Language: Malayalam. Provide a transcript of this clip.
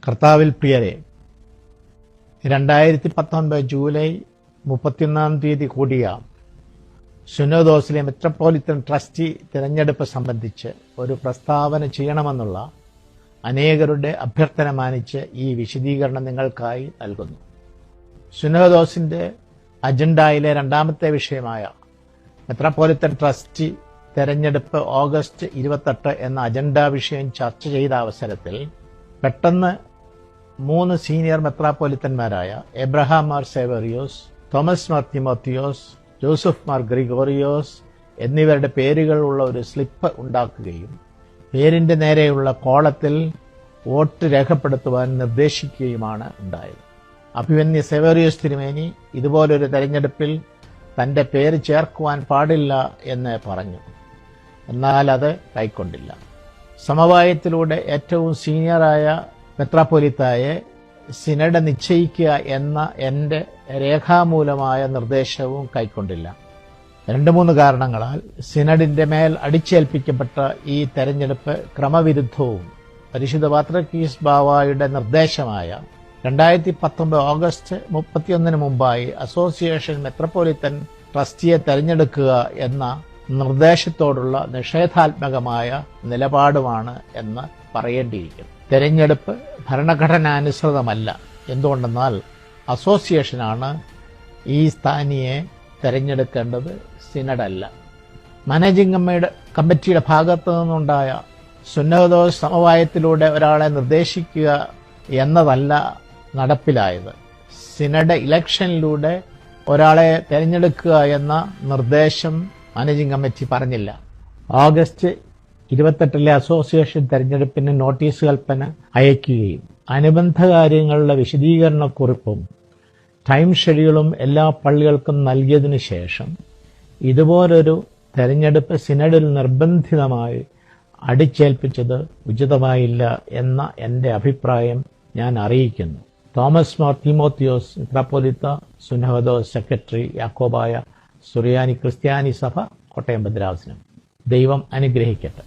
കർത്താവിൽ പ്രിയരെ, 2019 ജൂലൈ 31 കൂടിയ സുനോദോസിലെ മെട്രോപൊളിറ്റൻ ട്രസ്റ്റി തിരഞ്ഞെടുപ്പ് സംബന്ധിച്ച് ഒരു പ്രസ്താവന ചെയ്യണമെന്നുള്ള അനേകരുടെ അഭ്യർത്ഥന മാനിച്ച് ഈ വിശദീകരണം നിങ്ങൾക്കായി നൽകുന്നു. സുനോദോസിന്റെ അജണ്ടയിലെ രണ്ടാമത്തെ വിഷയമായ മെട്രോപൊളിറ്റൻ ട്രസ്റ്റി തെരഞ്ഞെടുപ്പ് ഓഗസ്റ്റ് 28 എന്ന അജണ്ട വിഷയം ചർച്ച ചെയ്ത അവസരത്തിൽ പെട്ടെന്ന് 3 സീനിയർ മെത്രാപ്പൊലിത്തന്മാരായ എബ്രഹാം മാർ സേവേറിയോസ്, തോമസ് മാർ തിമോത്തിയോസ്, ജോസഫ് മാർ ഗ്രിഗോറിയോസ് എന്നിവരുടെ പേരുകളുള്ള ഒരു സ്ലിപ്പ് ഉണ്ടാക്കുകയും പേരിന്റെ നേരെയുള്ള കോളത്തിൽ വോട്ട് രേഖപ്പെടുത്തുവാൻ നിർദ്ദേശിക്കുകയുമാണ് ഉണ്ടായത്. അഭിമന്യ സേവേറിയോസ് തിരുമേനി ഇതുപോലൊരു തെരഞ്ഞെടുപ്പിൽ തന്റെ പേര് ചേർക്കുവാൻ പാടില്ല എന്ന് പറഞ്ഞു. എന്നാൽ അത് കൈക്കൊണ്ടില്ല. സമവായത്തിലൂടെ ഏറ്റവും സീനിയറായ മെത്രാപ്പൊലിത്തായെ സിനഡ് നിശ്ചയിക്കുക എന്ന എന്റെ രേഖാമൂലമായ നിർദ്ദേശവും കൈക്കൊണ്ടില്ല. 2-3 കാരണങ്ങളാൽ സിനഡിന്റെ മേൽ അടിച്ചേൽപ്പിക്കപ്പെട്ട ഈ തെരഞ്ഞെടുപ്പ് ക്രമവിരുദ്ധവും പരിശുദ്ധ പാത്രിക്കീസ് ബാവായുടെ നിർദ്ദേശമായ 2019 ഓഗസ്റ്റ് 31 മുമ്പായി അസോസിയേഷൻ മെത്രോപൊളിറ്റൻ ട്രസ്റ്റിയെ തെരഞ്ഞെടുക്കുക എന്ന നിർദ്ദേശത്തോടുള്ള നിഷേധാത്മകമായ നിലപാടുമാണ് എന്ന് പറയേണ്ടിയിരിക്കുന്നു. തെരഞ്ഞെടുപ്പ് ഭരണഘടനാനുസൃതമല്ല. എന്തുകൊണ്ടെന്നാൽ അസോസിയേഷനാണ് ഈ സ്ഥാനിയെ തെരഞ്ഞെടുക്കേണ്ടത്, സിനഡല്ല. മാനേജിംഗ് കമ്മിറ്റിയുടെ ഭാഗത്തു നിന്നുണ്ടായ സുന്നോദോസ് സമവായത്തിലൂടെ ഒരാളെ നിർദ്ദേശിക്കുക എന്നതല്ല നടപ്പിലായത്. സിനഡ് ഇലക്ഷനിലൂടെ ഒരാളെ തെരഞ്ഞെടുക്കുക എന്ന നിർദ്ദേശം മാനേജിംഗ് കമ്മിറ്റി പറഞ്ഞില്ല. ഓഗസ്റ്റ് 28 അസോസിയേഷൻ തെരഞ്ഞെടുപ്പിന് നോട്ടീസ് കൽപ്പന അയക്കുകയും അനുബന്ധ കാര്യങ്ങളുടെ വിശദീകരണക്കുറിപ്പും ടൈം ഷെഡ്യൂളും എല്ലാ പള്ളികൾക്കും നൽകിയതിനു ശേഷം ഇതുപോലൊരു തെരഞ്ഞെടുപ്പ് സിനഡിൽ നിർബന്ധിതമായി അടിച്ചേൽപ്പിച്ചത് ഉചിതമായില്ല എന്ന എന്റെ അഭിപ്രായം ഞാൻ അറിയിക്കുന്നു. തോമസ് മാർ തിമോത്തിയോസ്, മെത്രാപ്പൊലീത്ത സുനഹദോസ് സെക്രട്ടറി, യാക്കോബായ സുറിയാനി ക്രിസ്ത്യാനി സഭ, കോട്ടയം ഭദ്രാസനം. ദൈവം അനുഗ്രഹിക്കട്ടെ.